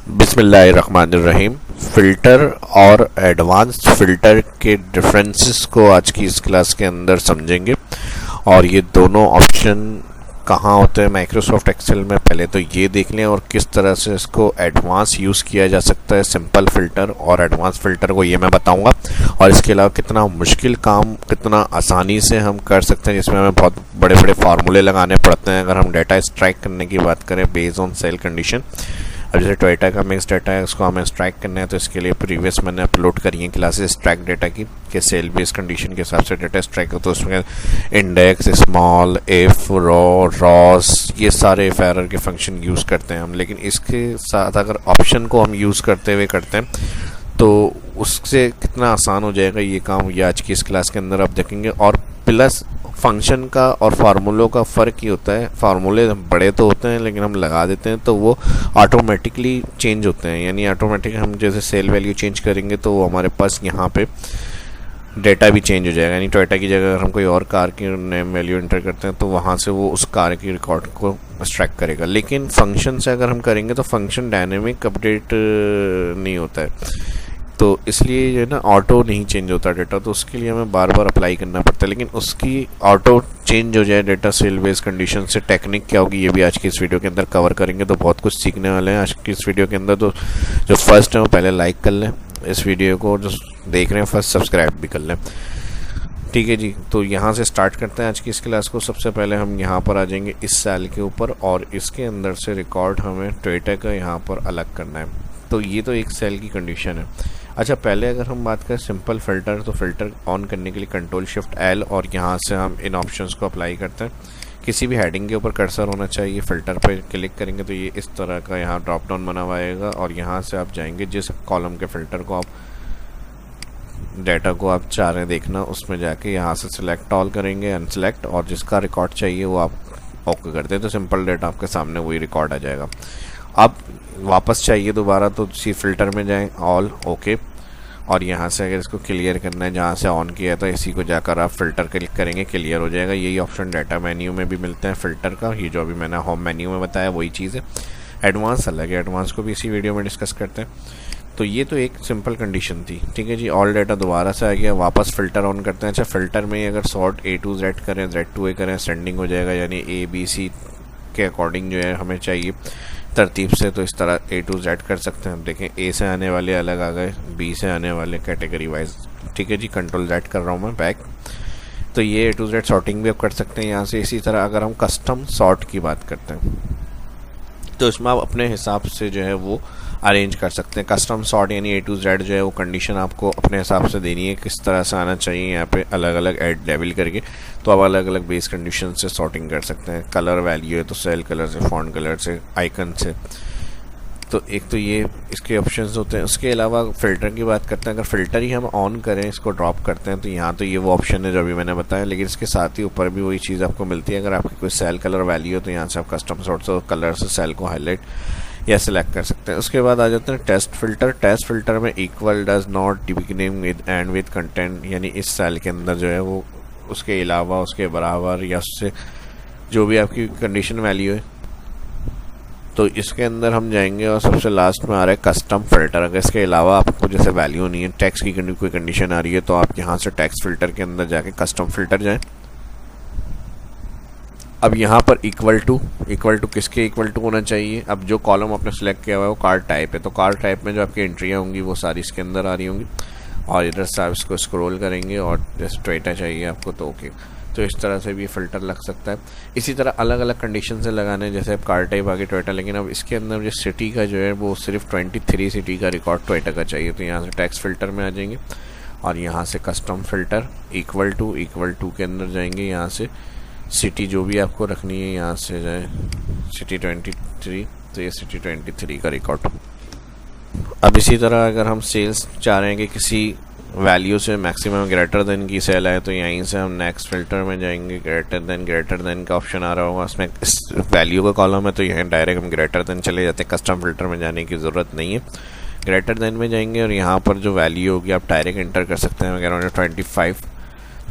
बिस्मिल्लाहिर्रहमानिर्रहीम। फ़िल्टर और advanced filter के डिफरेंसेस को आज की इस क्लास के अंदर समझेंगे और ये दोनों ऑप्शन कहाँ होते हैं माइक्रोसॉफ्ट एक्सेल में, पहले तो ये देख लें और किस तरह से इसको एडवांस यूज़ किया जा सकता है। सिंपल फ़िल्टर और एडवांस फ़िल्टर को ये मैं बताऊंगा और इसके अलावा कितना मुश्किल काम कितना आसानी से हम कर सकते हैं, जिसमें हमें बहुत बड़े बड़े फार्मूले लगाने पड़ते हैं अगर हम डाटा एक्सट्रैक्ट करने की बात करें बेस्ड ऑन सेल कंडीशन। अब जैसे टोयोटा का मिक्स डाटा है उसको हमें एक्सट्रैक्ट करना है, तो इसके लिए प्रीवियस मैंने अपलोड करी है क्लासेस एक्सट्रैक्ट डाटा की कि सेल बेस कंडीशन के हिसाब से डाटा एक्सट्रैक्ट हो, तो उसमें इंडेक्स, स्मॉल, इफ, रॉस, ये सारे इफ एरर के फंक्शन यूज़ करते हैं हम। लेकिन इसके साथ अगर ऑप्शन को हम यूज़ करते हुए करते हैं तो उससे कितना आसान हो जाएगा ये काम, ये आज की इस क्लास के अंदर आप देखेंगे। और प्लस फंक्शन का और फार्मूलों का फ़र्क ही होता है, फार्मूले बड़े तो होते हैं लेकिन हम लगा देते हैं तो वो ऑटोमेटिकली चेंज होते हैं, यानी ऑटोमेटिक हम जैसे सेल वैल्यू चेंज करेंगे तो वो हमारे पास यहाँ पे डेटा भी चेंज हो जाएगा। यानी टोयोटा की जगह अगर हम कोई और कार की नेम वैल्यू एंटर करते हैं तो वहाँ से वो उस कार की रिकॉर्ड को एक्सट्रैक्ट करेगा। लेकिन फंक्शन से अगर हम करेंगे तो फंक्शन डायनेमिक अपडेट नहीं होता है, तो इसलिए जो है ना ऑटो नहीं चेंज होता डेटा, तो उसके लिए हमें बार बार अप्लाई करना पड़ता है। लेकिन उसकी ऑटो चेंज हो जाए डेटा सेल बेस कंडीशन से टेक्निक क्या होगी ये भी आज की इस वीडियो के अंदर कवर करेंगे, तो बहुत कुछ सीखने वाले हैं आज की इस वीडियो के अंदर। तो जो फर्स्ट है वो पहले लाइक कर लें इस वीडियो को, जो देख रहे हैं फर्स्ट सब्सक्राइब भी कर लें, ठीक है जी। तो यहाँ से स्टार्ट करते हैं आज की इस क्लास को। सबसे पहले हम यहाँ पर आ जाएंगे इस सेल के ऊपर और इसके अंदर से रिकॉर्ड हमें टोयोटा का यहाँ पर अलग करना है। तो ये तो एक सेल की कंडीशन है। अच्छा, पहले अगर हम बात करें सिंपल फ़िल्टर, तो फ़िल्टर ऑन करने के लिए कंट्रोल शिफ्ट एल और यहाँ से हम इन ऑप्शंस को अप्लाई करते हैं। किसी भी हेडिंग के ऊपर कर्सर होना चाहिए, फ़िल्टर पे क्लिक करेंगे तो ये इस तरह का यहाँ ड्रॉप डाउन बना हुआ आएगा और यहाँ से आप जाएंगे जिस कॉलम के फ़िल्टर को आप डाटा को आप चाह रहे हैं देखना, उसमें जाके यहाँ से सिलेक्ट ऑल करेंगे, अनसेलेक्ट, और जिसका रिकॉर्ड चाहिए वो आप ओके करते हैं तो सिंपल डाटा आपके सामने वही रिकॉर्ड आ जाएगा। अब वापस चाहिए दोबारा तो सी फ़िल्टर में जाएं, ऑल, ओके, और यहाँ से अगर इसको क्लियर करना है जहाँ से ऑन किया था इसी को जाकर आप फ़िल्टर क्लिक करेंगे, क्लियर हो जाएगा। यही ऑप्शन डाटा मेन्यू में भी मिलते हैं फ़िल्टर का, ये जो अभी मैंने होम मेन्यू में बताया वही चीज़ है। एडवांस अलग है, एडवांस को भी इसी वीडियो में डिस्कस करते हैं। तो ये तो एक सिंपल कंडीशन थी, ठीक है जी। ऑल डाटा दोबारा से आ गया, वापस फ़िल्टर ऑन करते हैं। अच्छा, फ़िल्टर में अगर सॉर्ट A to Z करें, Z to A करें, सेंडिंग हो जाएगा, यानी ABC के अकॉर्डिंग जो है हमें चाहिए तरतीब से, तो इस तरह A to Z कर सकते हैं। हम देखें A से आने वाले अलग आ गए, B से आने वाले कैटेगरी वाइज, ठीक है जी। कंट्रोल Z कर रहा हूँ मैं बैक, तो ये A to Z सॉर्टिंग भी आप कर सकते हैं यहाँ से। इसी तरह अगर हम कस्टम सॉर्ट की बात करते हैं तो इसमें आप अपने हिसाब से जो है वो अरेंज कर सकते हैं। कस्टम सॉर्ट यानी A to Z जो है वो कंडीशन आपको अपने हिसाब से देनी है, किस तरह से आना चाहिए यहाँ पे अलग अलग एड लेवल करके, तो आप अलग अलग बेस कंडीशन से सॉर्टिंग कर सकते हैं। कलर वैल्यू है तो सेल कलर से, फॉन्ट कलर से, आइकन से, तो एक तो ये इसके ऑप्शंस होते हैं। उसके अलावा फ़िल्टर की बात करते हैं, अगर फ़िल्टर ही हम ऑन करें, इसको ड्रॉप करते हैं तो यहाँ तो ये वो ऑप्शन है जो अभी मैंने बताया, लेकिन इसके साथ ही ऊपर भी वही चीज़ आपको मिलती है। अगर आपकी कोई सेल कलर वैल्यू हो तो यहाँ से आप कस्टम सॉर्ट से कलर से सेल को हाईलाइट या सिलेक्ट कर सकते हैं। उसके बाद आ जाते हैं टेस्ट फ़िल्टर। टेस्ट फ़िल्टर में equal, does not, beginning with, and with content, यानी इस सेल के अंदर जो है वो उसके अलावा, उसके बराबर या उससे जो भी आपकी कंडीशन वैल्यू है, तो इसके अंदर हम जाएंगे। और सबसे लास्ट में आ रहा है कस्टम फ़िल्टर। अगर इसके अलावा आपको जैसे वैल्यू नहीं है, टेक्स्ट की कोई कंडीशन आ रही है, तो आप यहाँ से टेक्स्ट फ़िल्टर के अंदर जाके कस्टम फ़िल्टर जाएं। अब यहाँ पर इक्वल टू किसके इक्वल टू होना चाहिए। अब जो कॉलम आपने सेलेक्ट किया हुआ है वो कार्ड टाइप है, तो कार्ड टाइप में जो आपकी एंट्रियाँ होंगी वो सारी इसके अंदर आ रही होंगी। और इधर से आप इसको स्क्रॉल करेंगे और जैसे टोयोटा चाहिए आपको तो ओके, तो इस तरह से भी फ़िल्टर लग सकता है। इसी तरह अलग अलग कंडीशन से लगाने, जैसे अब कार टाइप आगे टोयोटा, लेकिन अब इसके अंदर जो सिटी का जो है वो सिर्फ 23 सिटी का रिकॉर्ड टोयोटा का चाहिए, तो यहाँ से टेक्स्ट फ़िल्टर में आ जाएंगे और यहाँ से कस्टम फ़िल्टर इक्वल टू के अंदर जाएंगे। यहाँ से सिटी जो भी आपको रखनी है यहाँ से जाए सिटी 23, तो ये सिटी 23 का रिकॉर्ड। अब इसी तरह अगर हम सेल्स चाह रहे हैं कि किसी वैल्यू से मैक्सिमम ग्रेटर देन की सेल है, तो यहीं से हम नेक्स्ट फ़िल्टर में जाएंगे। ग्रेटर देन का ऑप्शन आ रहा होगा, उसमें इस वैल्यू का कॉलम है तो यहाँ डायरेक्ट हम ग्रेटर देन चले जाते हैं, कस्टम फ़िल्टर में जाने की ज़रूरत नहीं है। ग्रेटर देन में जाएंगे और यहाँ पर जो वैल्यू होगी आप डायरेक्ट एंटर कर सकते हैं। अगर 25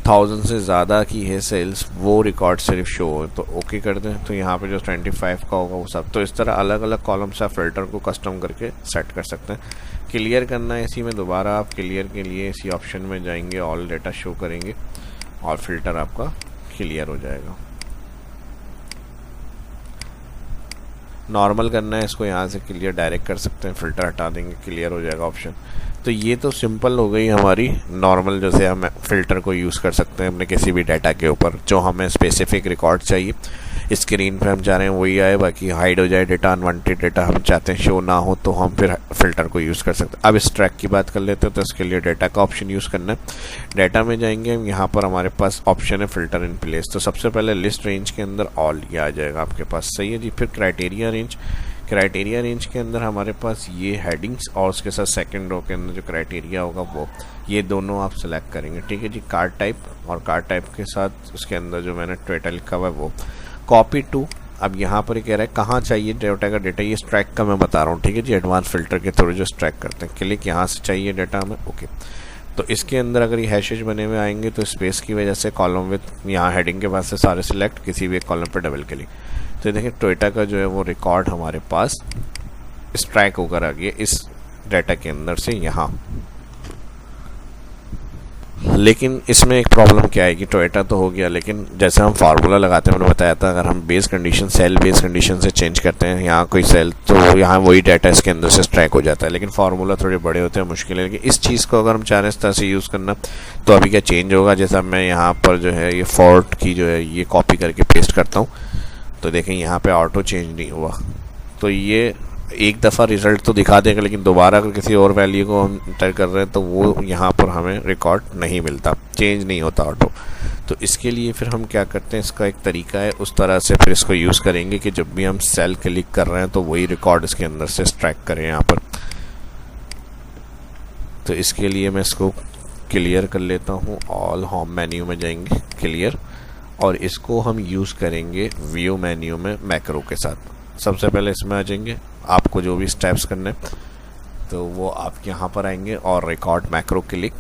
1000 से ज़्यादा की है सेल्स, वो रिकॉर्ड सिर्फ शो हो तो ओके कर दें। तो यहाँ पे जो 25 का होगा वो सब। तो इस तरह अलग अलग कॉलम से आप फिल्टर को कस्टम करके सेट कर सकते हैं। क्लियर करना है इसी में, दोबारा आप क्लियर के लिए इसी ऑप्शन में जाएंगे, ऑल डेटा शो करेंगे और फिल्टर आपका क्लियर हो जाएगा। नॉर्मल करना है इसको, यहाँ से क्लियर डायरेक्ट कर सकते हैं, फिल्टर हटा देंगे, क्लियर हो जाएगा ऑप्शन। तो ये तो सिंपल हो गई हमारी नॉर्मल, जैसे हम फिल्टर को यूज़ कर सकते हैं अपने किसी भी डाटा के ऊपर जो हमें स्पेसिफिक रिकॉर्ड चाहिए। स्क्रीन पे हम चाह रहे हैं वही आए, बाकी हाइड हो जाए डेटा, अनवांटेड डेटा हम चाहते हैं शो ना हो, तो हम फिर फिल्टर को यूज़ कर सकते हैं। अब इस ट्रैक की बात कर लेते हैं, तो इसके लिए डेटा का ऑप्शन यूज़ करना है। डाटा में जाएंगे हम, यहाँ पर हमारे पास ऑप्शन है फिल्टर इन प्लेस। तो सबसे पहले लिस्ट रेंज के अंदर ऑल ये आ जाएगा आपके पास, सही है जी। फिर क्राइटेरिया रेंज, क्राइटेरिया रेंज के अंदर हमारे पास ये हेडिंग्स और उसके साथ सेकंड रो के अंदर जो क्राइटेरिया होगा वो, ये दोनों आप सेलेक्ट करेंगे, ठीक है जी। कार्ड टाइप, और कार्ड टाइप के साथ उसके अंदर जो मैंने डेटा लिखा हुआ है वो। कॉपी टू, अब यहाँ पर कह रहा है कहाँ चाहिए डेटा का डेटा, ये स्ट्रैक का मैं बता रहा हूँ, ठीक है जी। एडवांस फिल्टर के थ्रू जो स्ट्रैक करते हैं, क्लिक यहाँ से चाहिए डेटा हमें, ओके। तो इसके अंदर अगर ये हैशेज बने हुए आएंगे तो स्पेस की वजह से कॉलम विथ, यहाँ हेडिंग के पास से सारे सिलेक्ट, किसी भी एक कॉलम पर डबल क्लिक। तो देखिए टोयोटा का जो है वो रिकॉर्ड हमारे पास स्ट्रैक होकर आ गया इस डाटा के अंदर से यहाँ। लेकिन इसमें एक प्रॉब्लम क्या है कि टोयोटा तो हो गया, लेकिन जैसे हम फार्मूला लगाते हैं, मैंने बताया था, अगर हम base condition cell base condition से चेंज करते हैं यहाँ कोई सेल, तो यहाँ वही डाटा इसके अंदर से स्ट्रैक हो जाता है। लेकिन फार्मूला थोड़े बड़े होते हैं, मुश्किल है। लेकिन इस चीज़ को अगर हम चाह रहे हैं इस तरह से यूज़ करना, तो अभी क्या चेंज होगा, जैसा मैं यहाँ पर जो है ये फोर्ट की जो है ये कॉपी करके पेस्ट करता हूँ, तो देखें यहाँ पे ऑटो चेंज नहीं हुआ। तो ये एक दफ़ा रिज़ल्ट तो दिखा देगा, लेकिन दोबारा अगर किसी और वैल्यू को हम इंटर कर रहे हैं तो वो यहाँ पर हमें रिकॉर्ड नहीं मिलता, चेंज नहीं होता ऑटो। तो इसके लिए फिर हम क्या करते हैं, इसका एक तरीका है, उस तरह से फिर इसको यूज़ करेंगे कि जब भी हम सेल क्लिक कर रहे हैं तो वही रिकॉर्ड इसके अंदर से स्ट्रैक करें यहाँ पर। तो इसके लिए मैं इसको क्लियर कर लेता हूँ, ऑल होम मेन्यू में जाएंगे, क्लियर, और इसको हम यूज़ करेंगे व्यू मेन्यू में मैक्रो के साथ। सबसे पहले इसमें आ जाएंगे, आपको जो भी स्टेप्स करने तो वो आप यहाँ पर आएंगे और रिकॉर्ड मैक्रो क्लिक,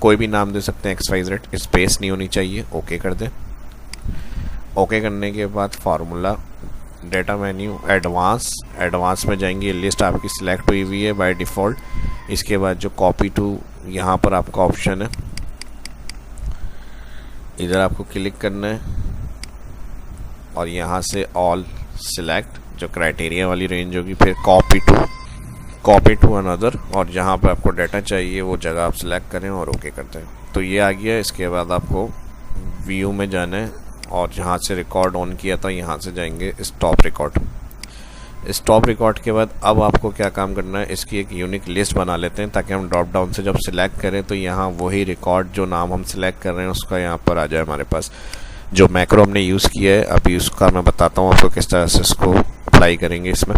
कोई भी नाम दे सकते हैं, XYZ, स्पेस नहीं होनी चाहिए, ओके कर दें। ओके करने के बाद फार्मूला, डेटा मेन्यू, एडवांस में जाएंगे, लिस्ट आपकी सिलेक्ट हुई हुई है बाय डिफ़ॉल्ट। इसके बाद जो कॉपी टू, यहाँ पर आपका ऑप्शन है, इधर आपको क्लिक करना है और यहाँ से ऑल सिलेक्ट, जो क्राइटेरिया वाली रेंज होगी, फिर कॉपी टू अनदर, और जहाँ पे आपको डाटा चाहिए वो जगह आप सिलेक्ट करें और ओके करते हैं। तो ये आ गया। इसके बाद आपको व्यू में जाना है और जहाँ से रिकॉर्ड ऑन किया था यहाँ से जाएंगे स्टॉप रिकॉर्ड। स्टॉप रिकॉर्ड के बाद अब आपको क्या काम करना है, इसकी एक यूनिक लिस्ट बना लेते हैं ताकि हम ड्रॉप डाउन से जब सिलेक्ट करें तो यहाँ वही रिकॉर्ड जो नाम हम सिलेक्ट कर रहे हैं उसका यहाँ पर आ जाए हमारे पास। जो मैक्रो हमने यूज़ किया है अभी उसका मैं बताता हूँ आपको किस तरह से इसको अप्लाई करेंगे इसमें।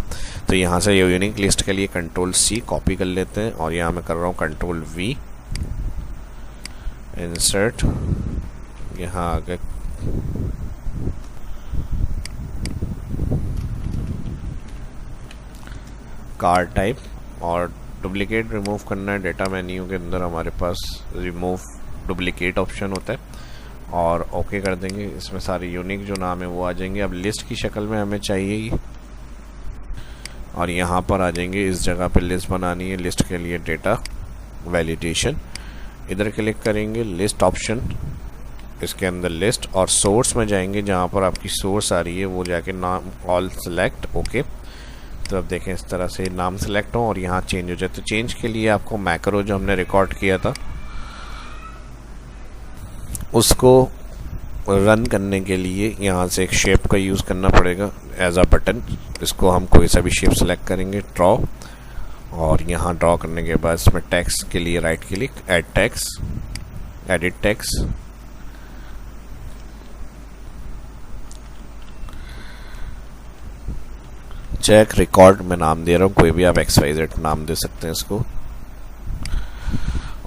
तो यहाँ से ये यूनिक लिस्ट के लिए Ctrl+C कॉपी कर लेते हैं और यहाँ मैं कर रहा हूँ Ctrl+V, इंसर्ट, यहाँ आगे कार्ड टाइप, और डुप्लीकेट रिमूव करना है। डेटा मेन्यू के अंदर हमारे पास रिमूव डुप्लीकेट ऑप्शन होता है और ओके कर देंगे। इसमें सारे यूनिक जो नाम है वो आ जाएंगे। अब लिस्ट की शक्ल में हमें चाहिए और यहाँ पर आ जाएंगे, इस जगह पे लिस्ट बनानी है। लिस्ट के लिए डेटा वैलिडेशन, इधर क्लिक करेंगे, लिस्ट ऑप्शन, इसके अंदर लिस्ट और सोर्स में जाएंगे, जहाँ पर आपकी सोर्स आ रही है वो जाके नाम ऑल सेलेक्ट, ओके। तो अब देखें इस तरह से नाम सेलेक्ट हो और यहाँ चेंज हो जाए। तो चेंज के लिए आपको मैक्रो जो हमने रिकॉर्ड किया था उसको रन करने के लिए यहाँ से एक शेप का यूज़ करना पड़ेगा एज अ बटन। इसको हम कोई सा भी शेप सेलेक्ट करेंगे, ड्रॉ, और यहाँ ड्रॉ करने के बाद इसमें टेक्स्ट के लिए right click, add text, edit text, check record में नाम दे रहा हूँ, कोई भी आप XYZ नाम दे सकते हैं इसको।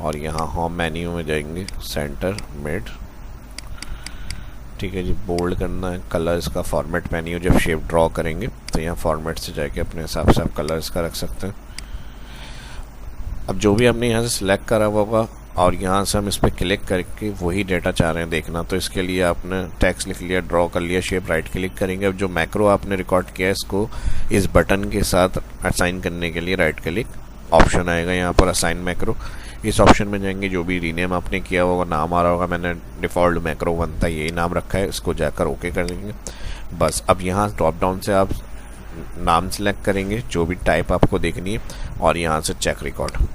और यहाँ होम मेन्यू में जाएंगे, सेंटर, मिड, ठीक है जी। बोल्ड करना है, कलर इसका फॉर्मेट मेन्यू, जब शेप ड्रॉ करेंगे तो यहाँ फॉर्मेट से जाके अपने हिसाब से आप कलर इसका रख सकते हैं। अब जो भी हमने यहाँ से सिलेक्ट करा हुआ होगा और यहाँ से हम इस पर क्लिक करके वही डेटा चाह रहे हैं देखना, तो इसके लिए आपने टेक्स्ट लिख लिया, ड्रॉ कर लिया शेप, राइट क्लिक करेंगे। अब जो मैक्रो आपने रिकॉर्ड किया है इसको इस बटन के साथ असाइन करने के लिए राइट क्लिक, ऑप्शन आएगा यहाँ पर असाइन मैक्रो, इस ऑप्शन में जाएंगे, जो भी रीनेम आपने किया होगा नाम आ रहा होगा, मैंने डिफ़ॉल्ट मैक्रो 1 था यही नाम रखा है, इसको जाकर ओके कर देंगे बस। अब यहाँ ड्रॉप डाउन से आप नाम सेलेक्ट करेंगे जो भी टाइप आपको देखनी है और यहाँ से चेक रिकॉर्ड।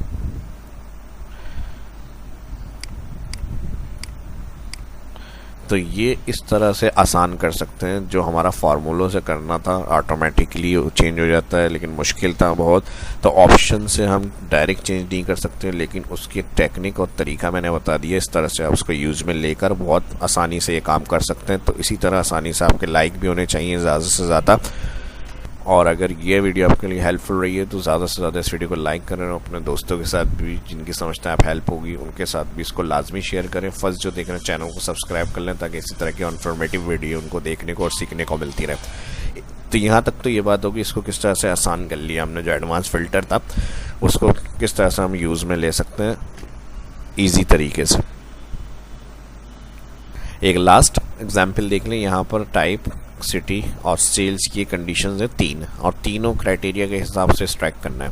तो ये इस तरह से आसान कर सकते हैं, जो हमारा फार्मूलों से करना था ऑटोमेटिकली चेंज हो जाता है, लेकिन मुश्किल था बहुत, तो ऑप्शन से हम डायरेक्ट चेंज नहीं कर सकते, लेकिन उसकी टेक्निक और तरीका मैंने बता दिया, इस तरह से आप उसको यूज़ में लेकर बहुत आसानी से ये काम कर सकते हैं। तो इसी तरह आसानी से आपके लाइक भी होने चाहिए ज़्यादा से ज़्यादा, और अगर ये वीडियो आपके लिए हेल्पफुल रही है तो ज़्यादा से ज़्यादा इस वीडियो को लाइक करें और अपने दोस्तों के साथ भी जिनकी समझते हैं आप हेल्प होगी उनके साथ भी इसको लाजमी शेयर करें। फर्स्ट जो देख रहे हैं चैनल को सब्सक्राइब कर लें ताकि इसी तरह की इन्फॉर्मेटिव वीडियो उनको देखने को और सीखने को मिलती रहे। तो यहाँ तक तो ये बात होगी इसको किस तरह से आसान कर लिया हमने, जो एडवांस फ़िल्टर था उसको किस तरह से हम यूज़ में ले सकते हैं ईजी तरीके से। एक लास्ट एग्जाम्पल देख लें, यहाँ पर टाइप, सिटी और सेल्स की कंडीशंस है 3 और तीनों क्राइटेरिया के हिसाब से स्ट्राइक करना है।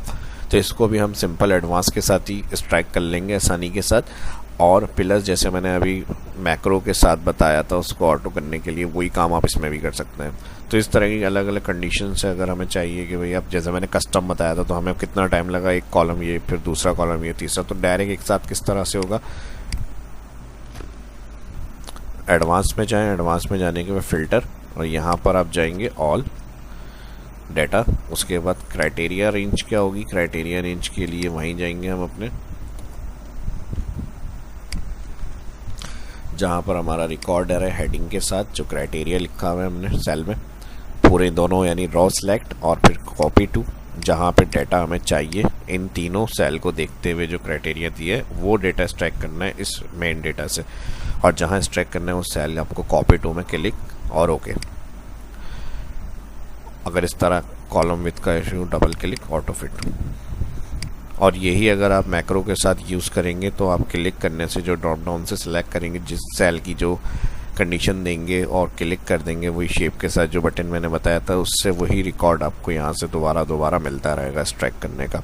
तो इसको भी हम सिंपल एडवांस के साथ ही स्ट्राइक कर लेंगे आसानी के साथ। और प्लस जैसे मैंने अभी मैक्रो के साथ बताया था उसको ऑटो करने के लिए, वही काम आप इसमें भी कर सकते हैं। तो इस तरह की अलग अलग कंडीशन से अगर हमें चाहिए कि भाई अब जैसे मैंने कस्टम बताया था तो हमें कितना टाइम लगा, एक कॉलम ये, फिर दूसरा कॉलम ये, तीसरा, तो डायरेक्ट एक साथ किस तरह से होगा। एडवांस में जाएं, एडवांस में जाने के बाद फ़िल्टर और यहाँ पर आप जाएंगे ऑल डाटा, उसके बाद क्राइटेरिया रेंज क्या होगी, क्राइटेरिया रेंज के लिए वहीं जाएंगे हम अपने जहाँ पर हमारा रिकॉर्डर है हेडिंग के साथ, जो क्राइटेरिया लिखा हुआ है हमने सेल में पूरे दोनों, यानी रॉ सेलेक्ट और फिर कॉपी टू, जहाँ पे डाटा हमें चाहिए इन तीनों सेल को देखते हुए जो क्राइटेरिया दिया है वो डाटा स्ट्रैक करना है इस मेन डाटा से, और जहाँ स्ट्रैक करना है उस सेल आपको कॉपी टू में क्लिक और ओके। अगर इस तरह कॉलम विथ का issue double click auto fit, और यही अगर आप मैक्रो के साथ यूज़ करेंगे तो आप क्लिक करने से जो ड्रॉप डाउन से सिलेक्ट करेंगे जिस सेल की जो कंडीशन देंगे और क्लिक कर देंगे वही शेप के साथ जो बटन मैंने बताया था, उससे वही रिकॉर्ड आपको यहाँ से दोबारा मिलता रहेगा स्ट्राइक करने का।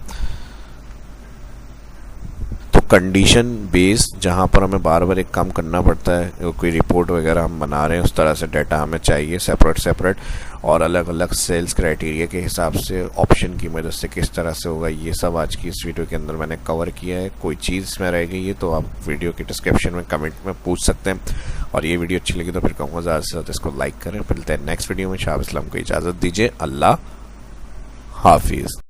तो कंडीशन बेस जहाँ पर हमें बार बार एक काम करना पड़ता है, कोई रिपोर्ट वगैरह हम बना रहे हैं उस तरह से डाटा हमें चाहिए सेपरेट और अलग अलग सेल्स क्राइटेरिया के हिसाब से ऑप्शन की मदद से किस तरह से होगा, ये सब आज की इस वीडियो के अंदर मैंने कवर किया है। कोई चीज़ इसमें रह गई है तो आप वीडियो के डिस्क्रिप्शन में कमेंट में पूछ सकते हैं, और ये वीडियो अच्छी लगी तो फिर कहूँगा ज़्यादा से ज़्यादा इसको लाइक करें। मिलते हैं नेक्स्ट वीडियो में, शाह इस्लाम को इजाज़त दीजिए, अल्लाह हाफिज़।